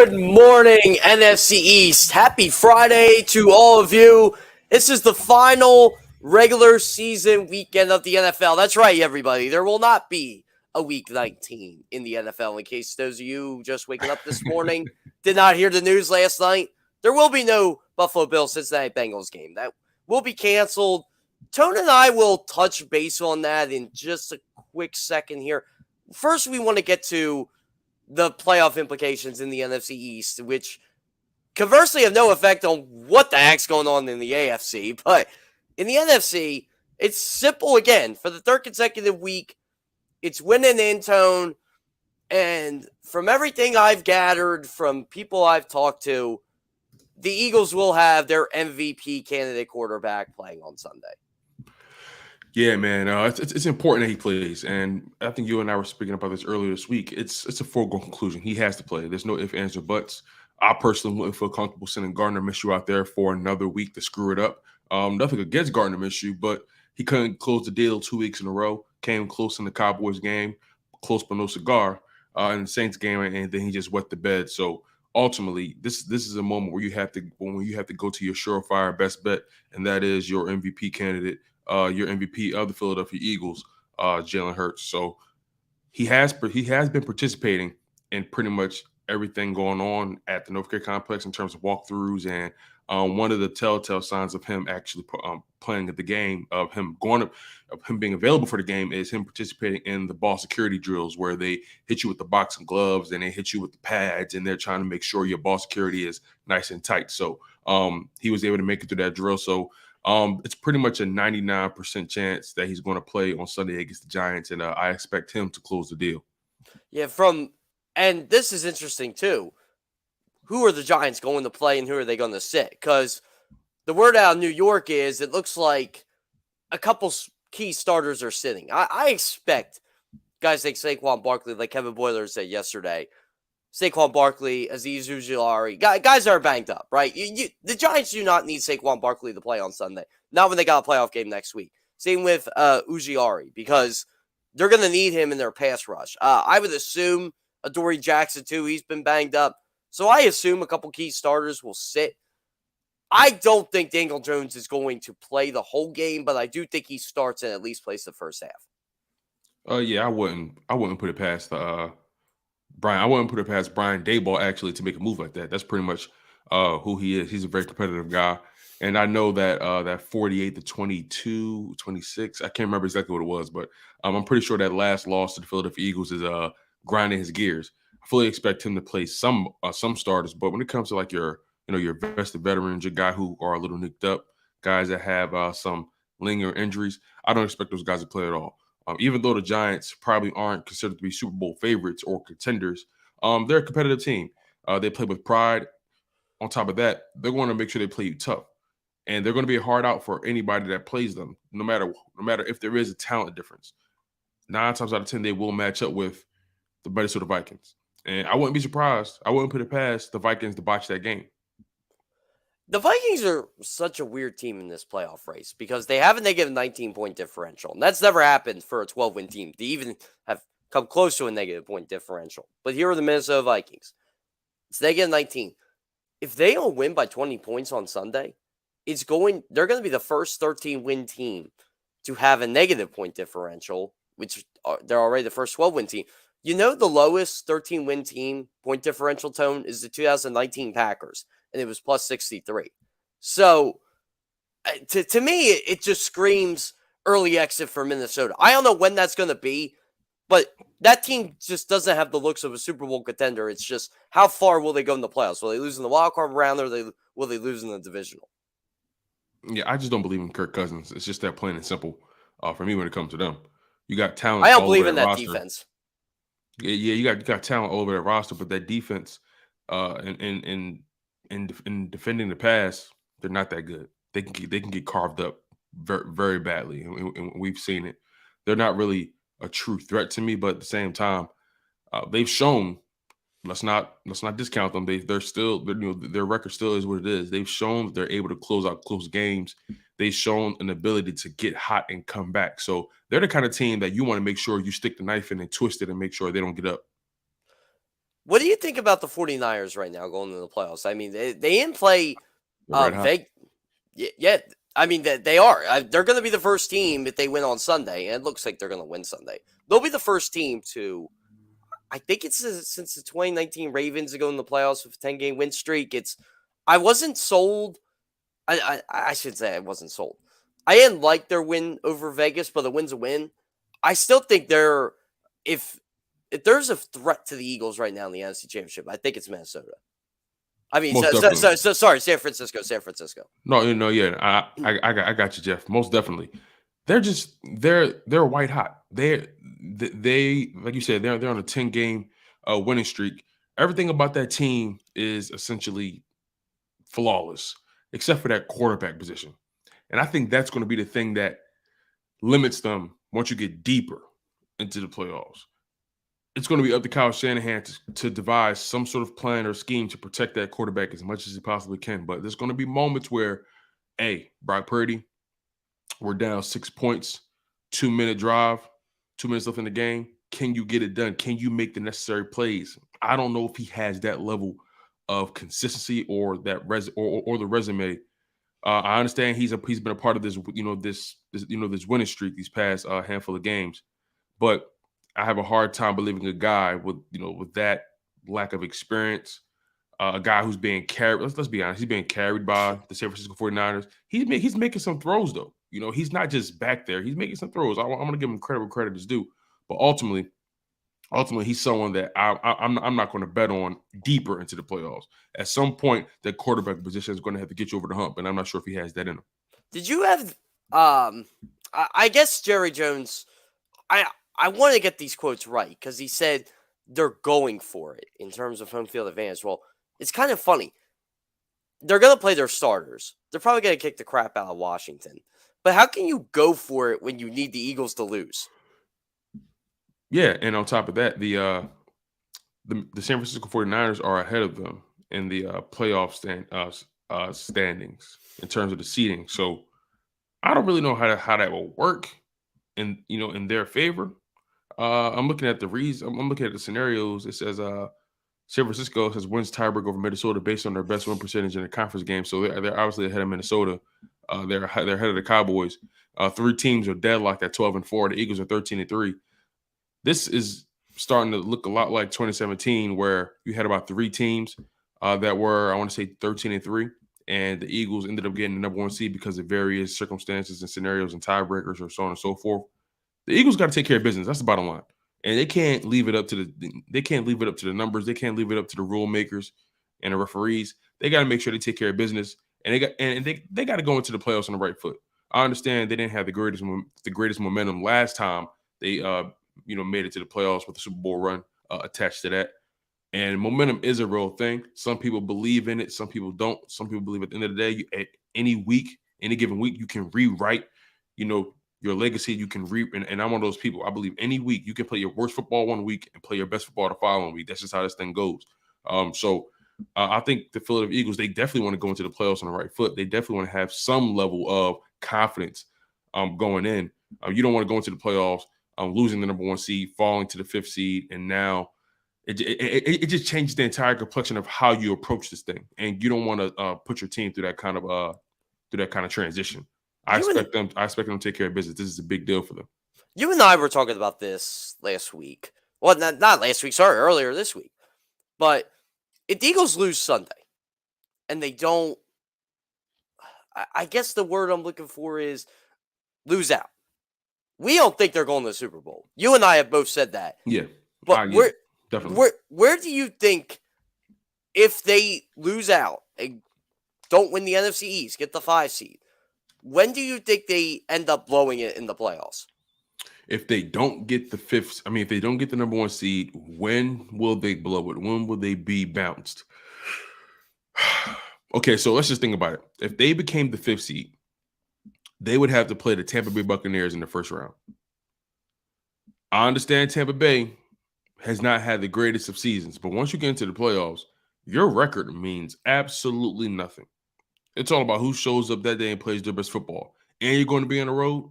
Good morning, NFC East. Happy Friday to all of you. This is the final regular season weekend of the NFL. That's right, everybody. There will not be a Week 19 in the NFL. In case those of you just waking up this morning did not hear the news last night, there will be no Buffalo Bills Cincinnati Bengals game. That will be canceled. Tone and I will touch base on that in just a quick second here. First, we want to get to the playoff implications in the NFC East, which conversely have no effect on what the heck's going on in the AFC. But in the NFC, it's simple again. For the third consecutive week, it's winning in tone. And from everything I've gathered from people I've talked to, the Eagles will have their MVP candidate quarterback playing on Sunday. Yeah, man, it's important that he plays, and I think you and I were speaking about this earlier this week. It's a foregone conclusion. He has to play. There's no ifs, ands, or buts. I personally wouldn't feel comfortable sending Gardner Minshew out there for another week to screw it up. Nothing against Gardner Minshew, but he couldn't close the deal 2 weeks in a row. Came close in the Cowboys game, close but no cigar. In the Saints game, and then he just wet the bed. So ultimately, this is a moment where you have to go to your surefire best bet, and that is your MVP candidate. Your MVP of the Philadelphia Eagles, Jalen Hurts. So he has been participating in pretty much everything going on at the North Care complex in terms of walkthroughs, and one of the telltale signs of him actually playing at the game, of him being available for the game, is him participating in the ball security drills where they hit you with the boxing gloves and they hit you with the pads, and they're trying to make sure your ball security is nice and tight. So he was able to make it through that drill. So it's pretty much a 99% chance that he's going to play on Sunday against the Giants, and I expect him to close the deal. Yeah, and this is interesting too. Who are the Giants going to play and who are they going to sit? Because the word out of New York is it looks like a couple key starters are sitting. I expect guys like Saquon Barkley, like Kevin Boiler said yesterday, Saquon Barkley, Azeez Ujulari, guys that are banged up, right? The Giants do not need Saquon Barkley to play on Sunday. Not when they got a playoff game next week. Same with Ujulari, because they're going to need him in their pass rush. I would assume Adoree Jackson, too. He's been banged up. So I assume a couple key starters will sit. I don't think Daniel Jones is going to play the whole game, but I do think he starts and at least plays the first half. Yeah, I wouldn't put it past Brian. I wouldn't put it past Brian Daboll actually to make a move like that. That's pretty much who he is. He's a very competitive guy. And I know that that 48-22, 26, I can't remember exactly what it was, but I'm pretty sure that last loss to the Philadelphia Eagles is grinding his gears. I fully expect him to play some starters, but when it comes to like your vested veterans, your guy who are a little nicked up, guys that have some lingering injuries, I don't expect those guys to play at all. Even though the Giants probably aren't considered to be Super Bowl favorites or contenders, they're a competitive team. They play with pride. On top of that, they're going to make sure they play you tough. And they're going to be a hard out for anybody that plays them, no matter if there is a talent difference. 9 times out of 10, they will match up with the Minnesota Vikings. And I wouldn't be surprised. I wouldn't put it past the Vikings to botch that game. The Vikings are such a weird team in this playoff race because they have a negative 19-point differential. And that's never happened for a 12-win team. They even have come close to a negative point differential. But here are the Minnesota Vikings. It's negative 19. If they don't win by 20 points on Sunday, they're going to be the first 13-win team to have a negative point differential, which they're already the first 12-win team. You know the lowest 13-win team point differential, Tone, is the 2019 Packers. And it was plus 63. So, to me, it just screams early exit for Minnesota. I don't know when that's going to be, but that team just doesn't have the looks of a Super Bowl contender. It's just how far will they go in the playoffs? Will they lose in the wild card round, or will they lose in the divisional? Yeah, I just don't believe in Kirk Cousins. It's just that plain and simple for me when it comes to them. You got talent. I don't believe in that roster. Defense. Yeah, you got talent all over that roster, but that defense in defending the pass, they're not that good. They can get carved up very, very badly, and we've seen it. They're not really a true threat to me, but at the same time, they've shown. Let's not discount them. Their record still is what it is. They've shown that they're able to close out close games. They've shown an ability to get hot and come back. So they're the kind of team that you want to make sure you stick the knife in and twist it and make sure they don't get up. What do you think about the 49ers right now going into the playoffs? I mean, they didn't play Red hot. Yeah, I mean, they are. They're going to be the first team if they win on Sunday, and it looks like they're going to win Sunday. They'll be the first team to, I think it's since the 2019 Ravens to go in the playoffs with a 10-game win streak. I wasn't sold. I should say I wasn't sold. I didn't like their win over Vegas, but the win's a win. I still think if there's a threat to the Eagles right now in the NFC Championship, I think it's Minnesota. I mean, sorry, San Francisco. No, yeah, I got you, Jeff. Most definitely, they're white hot. They like you said, they're on a 10-game winning streak. Everything about that team is essentially flawless, except for that quarterback position. And I think that's going to be the thing that limits them once you get deeper into the playoffs. It's going to be up to Kyle Shanahan to devise some sort of plan or scheme to protect that quarterback as much as he possibly can. But there's going to be moments where, hey, Brock Purdy, we're down 6 points, 2-minute drive, 2 minutes left in the game. Can you get it done? Can you make the necessary plays? I don't know if he has that level of consistency or that or the resume. I understand he's been a part of this this winning streak these past handful of games, but I have a hard time believing a guy with that lack of experience, a guy who's being carried. Let's be honest, he's being carried by the San Francisco 49ers. He's making some throws though. He's not just back there. He's making some throws. I'm going to give him credit where credit is due. But ultimately, he's someone that I'm not going to bet on deeper into the playoffs. At some point, that quarterback position is going to have to get you over the hump, and I'm not sure if he has that in him. Did you have? I guess Jerry Jones. I want to get these quotes right because he said they're going for it in terms of home field advantage. Well, it's kind of funny. They're going to play their starters. They're probably going to kick the crap out of Washington. But how can you go for it when you need the Eagles to lose? Yeah, and on top of that, the San Francisco 49ers are ahead of them in the playoff standings in terms of the seeding. So I don't really know how that will work in their favor. I'm looking at the I'm looking at the scenarios. It says San Francisco has wins tiebreak over Minnesota based on their best win percentage in the conference game. So they're obviously ahead of Minnesota. They're ahead of the Cowboys. 3 teams are deadlocked at 12-4. The Eagles are 13-3. This is starting to look a lot like 2017, where you had about 3 teams that were, I want to say, 13-3, and the Eagles ended up getting the number 1 seed because of various circumstances and scenarios and tiebreakers or so on and so forth. The Eagles got to take care of business. That's the bottom line, and they can't leave it up to the numbers. They can't leave it up to the rule makers and the referees. They got to make sure they take care of business, and they got to go into the playoffs on the right foot. I understand they didn't have the greatest momentum last time they made it to the playoffs with the Super Bowl run attached to that. And momentum is a real thing. Some people believe in it. Some people don't. Some people believe at the end of the day, at any given week, you can rewrite, your legacy. You can and I'm one of those people. I believe any week you can play your worst football one week and play your best football the following week. That's just how this thing goes. So I think the Philadelphia Eagles, they definitely want to go into the playoffs on the right foot. They definitely want to have some level of confidence going in. You don't want to go into the playoffs losing the number 1 seed, falling to the 5th seed, and now it just changes the entire complexion of how you approach this thing. And you don't want to put your team through that kind of transition. I expect them to take care of business. This is a big deal for them. You and I were talking about this last week. Well, not last week. Sorry, earlier this week. But if the Eagles lose Sunday, and they don't, I guess the word I'm looking for is lose out. We don't think they're going to the Super Bowl. You and I have both said that. Yeah. But definitely. Where do you think, if they lose out and don't win the NFC East, get the 5 seed, when do you think they end up blowing it in the playoffs? If they don't get if they don't get the number 1 seed, when will they blow it? When will they be bounced? Okay, so let's just think about it. If they became the 5th seed, they would have to play the Tampa Bay Buccaneers in the first round. I understand Tampa Bay has not had the greatest of seasons, but once you get into the playoffs, your record means absolutely nothing. It's all about who shows up that day and plays their best football. And you're going to be on the road.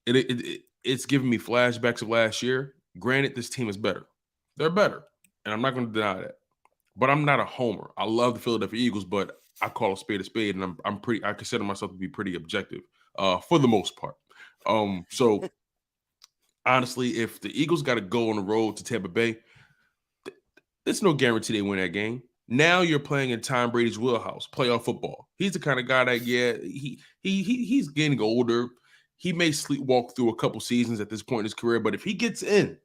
It's giving me flashbacks of last year. Granted, this team is better. They're better. and I'm not going to deny that. But I'm not a homer. I love the Philadelphia Eagles, but I call a spade, and I consider myself to be pretty objective for the most part. So honestly, if the Eagles got to go on the road to Tampa Bay, there's no guarantee they win that game. Now you're playing in Tom Brady's wheelhouse, playoff football. He's the kind of guy that, he's getting older. He may sleepwalk through a couple seasons at this point in his career, but if he gets into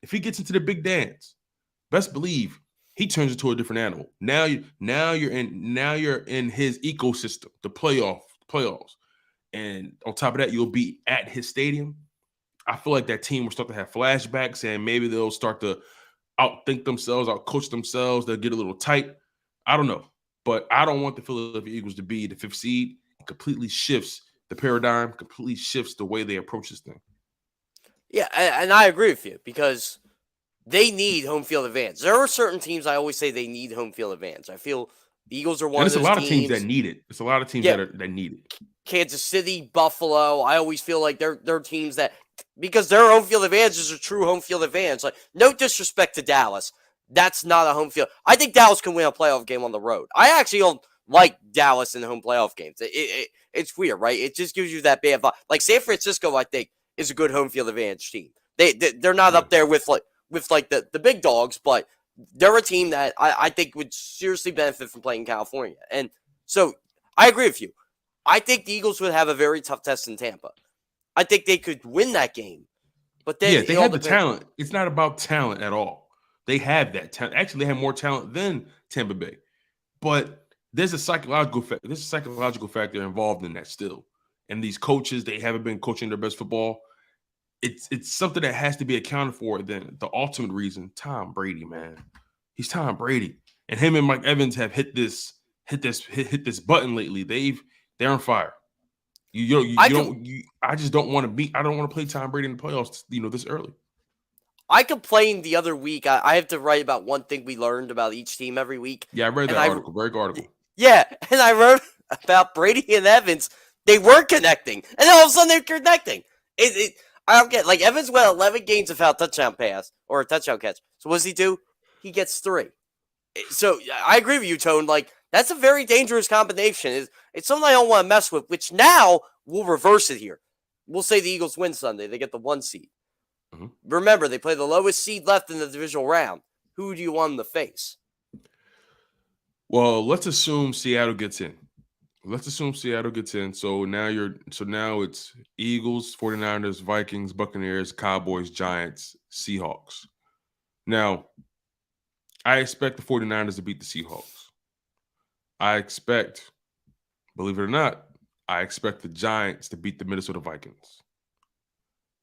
the big dance, best believe he turns into a different animal. Now you're in his ecosystem, the playoffs. And on top of that, you'll be at his stadium. I feel like that team will start to have flashbacks, and maybe they'll start to outthink themselves, outcoach themselves. They'll get a little tight. I don't know. But I don't want the Philadelphia Eagles to be the 5th seed. It completely shifts the paradigm, completely shifts the way they approach this thing. Yeah, and I agree with you because they need home field advantage. There are certain teams I always say they need home field advantage. I feel the Eagles are one of those teams. There's a lot of teams that need it. It's a lot of teams that need it. Kansas City, Buffalo, I always feel like they're teams that, because their home field advantage is a true home field advantage. Like, no disrespect to Dallas. That's not a home field. I think Dallas can win a playoff game on the road. I actually don't like Dallas in the home playoff games. It's weird, right? It just gives you that bad vibe. Like San Francisco, I think, is a good home field advantage team. They're not up there with the big dogs, but they're a team that I think would seriously benefit from playing in California. And so I agree with you. I think the Eagles would have a very tough test in Tampa. I think they could win that game. But then they have the talent. It's not about talent at all. They have that talent. Actually, they have more talent than Tampa Bay. But there's a psychological factor involved in that still. And these coaches, they haven't been coaching their best football. It's something that has to be accounted for. Then the ultimate reason, Tom Brady, man. He's Tom Brady. And him and Mike Evans have hit this button lately. They're on fire. I just don't want to play Tom Brady in the playoffs, this early. I complained the other week. I have to write about one thing we learned about each team every week. Yeah, I read that article. Very good article. Yeah, and I wrote about Brady and Evans. They were connecting, and all of a sudden they're connecting. I don't get, like, Evans went 11 games without touchdown pass or a touchdown catch. So what does he do? He gets 3. So I agree with you, Tone. Like, that's a very dangerous combination. It's something I don't want to mess with, which now we'll reverse it here. We'll say the Eagles win Sunday. They get the 1 seed. Mm-hmm. Remember, they play the lowest seed left in the divisional round. Who do you want them to face? Well, let's assume Seattle gets in. So now it's Eagles, 49ers, Vikings, Buccaneers, Cowboys, Giants, Seahawks. Now, I expect the 49ers to beat the Seahawks. Believe it or not, I expect the Giants to beat the Minnesota Vikings.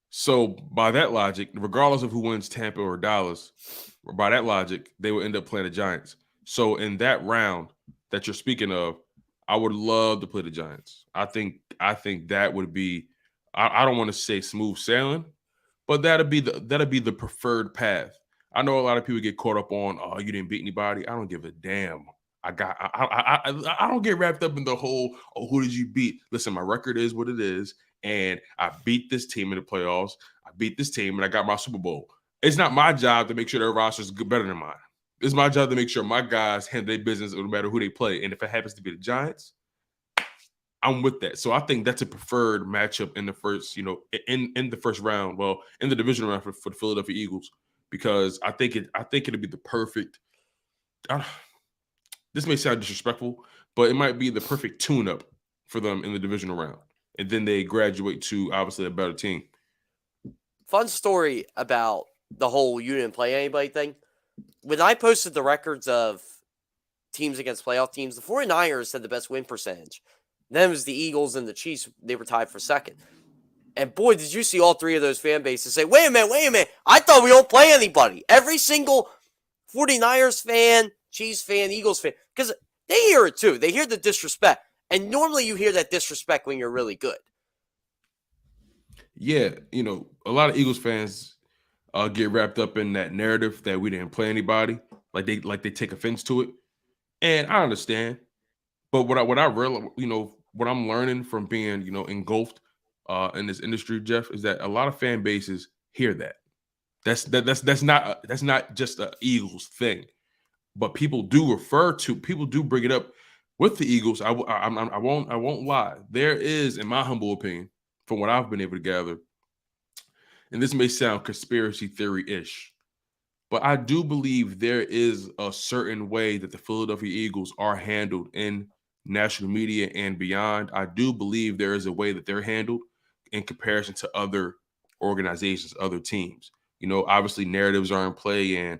So by that logic, regardless of who wins Tampa or Dallas, by that logic, they will end up playing the Giants. So in that round that you're speaking of, I would love to play the Giants. I think that would be, I don't want to say smooth sailing, but that'd be the preferred path. I know a lot of people get caught up on, oh, you didn't beat anybody. I don't give a damn. I don't get wrapped up in the whole, oh, who did you beat? Listen, my record is what it is, and I beat this team in the playoffs. I beat this team, and I got my Super Bowl. It's not my job to make sure their roster is better than mine. It's my job to make sure my guys handle their business no matter who they play. And if it happens to be the Giants, I'm with that. So I think that's a preferred matchup in the first, in the first round. Well, in the divisional round for the Philadelphia Eagles, because I think it'll be the perfect. This may sound disrespectful, but it might be the perfect tune-up for them in the divisional round, and then they graduate to obviously a better team. Fun story about the whole you didn't play anybody thing. When I posted the records of teams against playoff teams, the 49ers had the best win percentage. Then it was the Eagles and the Chiefs. They were tied for second. And boy, did you see all 3 of those fan bases say, wait a minute. I thought we don't play anybody. Every single 49ers fan, Chiefs fan, Eagles fan, because they hear it too. They hear the disrespect. And normally you hear that disrespect when you're really good. Yeah, a lot of Eagles fans get wrapped up in that narrative that we didn't play anybody, like they take offense to it, and I understand. But what I realize, what I'm learning from being, engulfed in this industry, Jeff, is that a lot of fan bases hear that. That's not just an Eagles thing, but people do bring it up with the Eagles. I won't lie. There is, in my humble opinion, from what I've been able to gather, and this may sound conspiracy theory-ish, but I do believe there is a certain way that the Philadelphia Eagles are handled in national media and beyond. I do believe there is a way that they're handled in comparison to other organizations, other teams. Obviously narratives are in play, and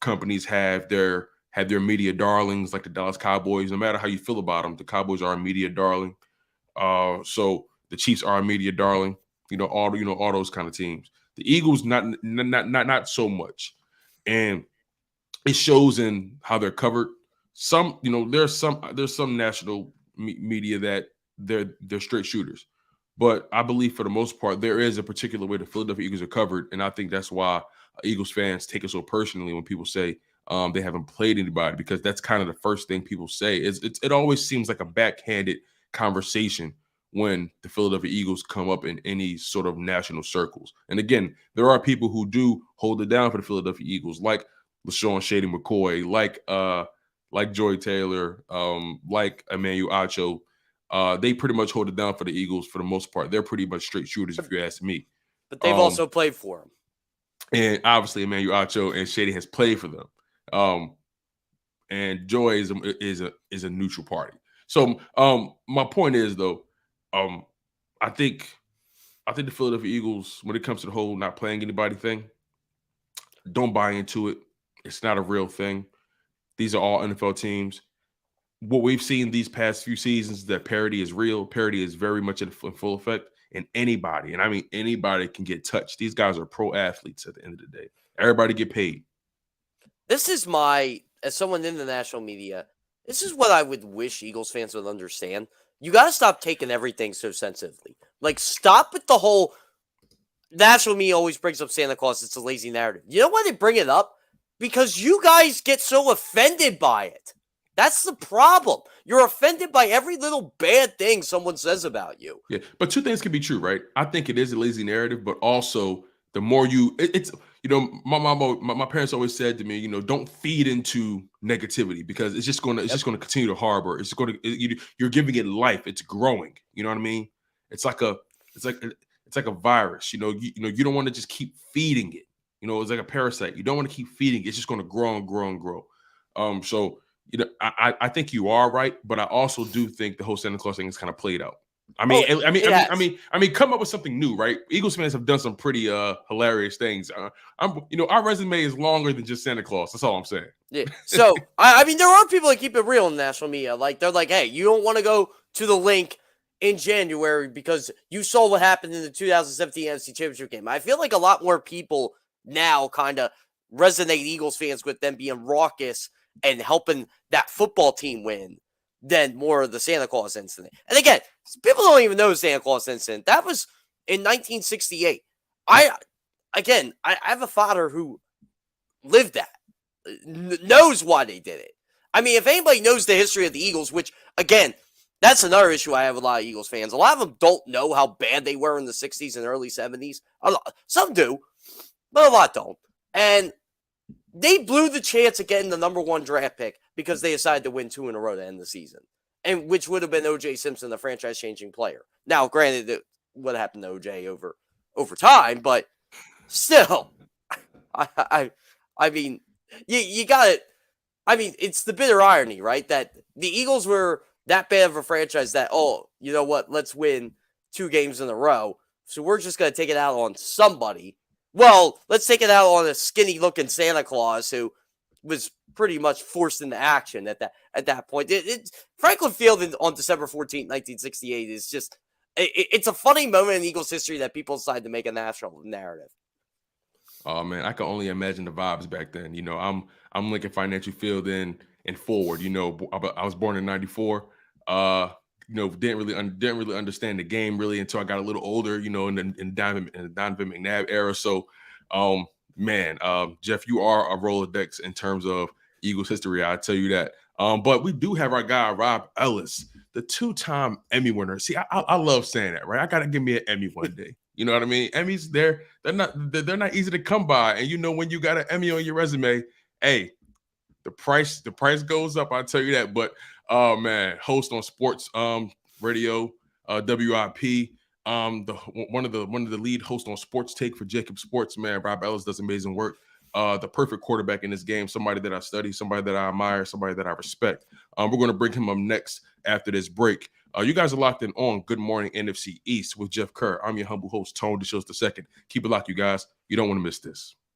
companies have their media darlings like the Dallas Cowboys. No matter how you feel about them, the Cowboys are a media darling. So the Chiefs are a media darling. All those kind of teams. The Eagles not so much, and it shows in how they're covered. There's some national media that they're straight shooters, but I believe for the most part there is a particular way the Philadelphia Eagles are covered, and I think that's why Eagles fans take it so personally when people say they haven't played anybody, because that's kind of the first thing people say. It always seems like a backhanded conversation when the Philadelphia Eagles come up in any sort of national circles. And again, there are people who do hold it down for the Philadelphia Eagles, like LaShawn Shady McCoy, like Joy Taylor, like Emmanuel Acho. They pretty much hold it down for the Eagles for the most part. They're pretty much straight shooters, if you ask me. But they've also played for them. And obviously Emmanuel Acho and Shady has played for them. And Joy is a neutral party. So my point is, though, I think the Philadelphia Eagles, when it comes to the whole not playing anybody thing, don't buy into it. It's not a real thing. These are all NFL teams. What we've seen these past few seasons is that parity is real. Parity is very much in full effect. And anybody, and I mean anybody, can get touched. These guys are pro athletes at the end of the day. Everybody get paid. This is as someone in the national media, this is what I would wish Eagles fans would understand. You got to stop taking everything so sensitively. Like, stop with the whole national media always brings up Santa Claus. It's a lazy narrative. You know why they bring it up? Because you guys get so offended by it. That's the problem. You're offended by every little bad thing someone says about you. Yeah, but two things can be true, right? I think it is a lazy narrative, but also the more it's my parents always said to me, don't feed into negativity, because it's just going to continue to harbor. You're giving it life. It's growing. You know what I mean? It's like a virus. You don't want to just keep feeding it. It's like a parasite. You don't want to keep feeding it. It's just going to grow and grow and grow. So I think you are right, but I also do think the whole Santa Claus thing is kind of played out. I mean, come up with something new, right? Eagles fans have done some pretty hilarious things. Our resume is longer than just Santa Claus. That's all I'm saying. Yeah. So I mean, there are people that keep it real in national media. Like, they're like, hey, you don't want to go to the link in January because you saw what happened in the 2017 NFC Championship game. I feel like a lot more people now kind of resonate Eagles fans with them being raucous and helping that football team win than more of the Santa Claus incident. And again, people don't even know the Santa Claus incident. That was in 1968. I have a father who lived that, knows why they did it. I mean, if anybody knows the history of the Eagles, which, again, that's another issue I have with a lot of Eagles fans. A lot of them don't know how bad they were in the 60s and early 70s. Some do, but a lot don't. And they blew the chance of getting the number one draft pick because they decided to win 2 in a row to end the season, and which would have been O.J. Simpson, the franchise-changing player. Now, granted, it would have happened to O.J. over time, but still, I mean, you got it. I mean, it's the bitter irony, right? That the Eagles were that bad of a franchise that, oh, you know what? Let's win 2 games in a row. So we're just going to take it out on somebody. Well, let's take it out on a skinny-looking Santa Claus who was pretty much forced into action at that point. Franklin Field on December 14th, 1968 is just it's a funny moment in Eagles history that people decide to make a national narrative. Oh man, I can only imagine the vibes back then. I'm Lincoln Financial Field in forward. I was born in '94. Didn't really understand the game really until I got a little older, in the Donovan McNabb era. So, Jeff, you are a Rolodex in terms of Eagles history. I tell you that. But we do have our guy Rob Ellis, the 2-time Emmy winner. See, I love saying that, right? I gotta give me an Emmy one day. You know what I mean? Emmys, they're not easy to come by. And when you got an Emmy on your resume, hey, the price goes up. I'll tell you that. But oh man, host on sports radio, WIP. One of the lead hosts on Sports Take for JAKIB Sports, man. Rob Ellis does amazing work. The perfect quarterback in this game, somebody that I study, somebody that I admire, somebody that I respect. We're going to bring him up next after this break. You guys are locked in on Good Morning NFC East with Jeff Kerr. I'm your humble host, Tone DeShields II. Keep it locked, you guys. You don't want to miss this.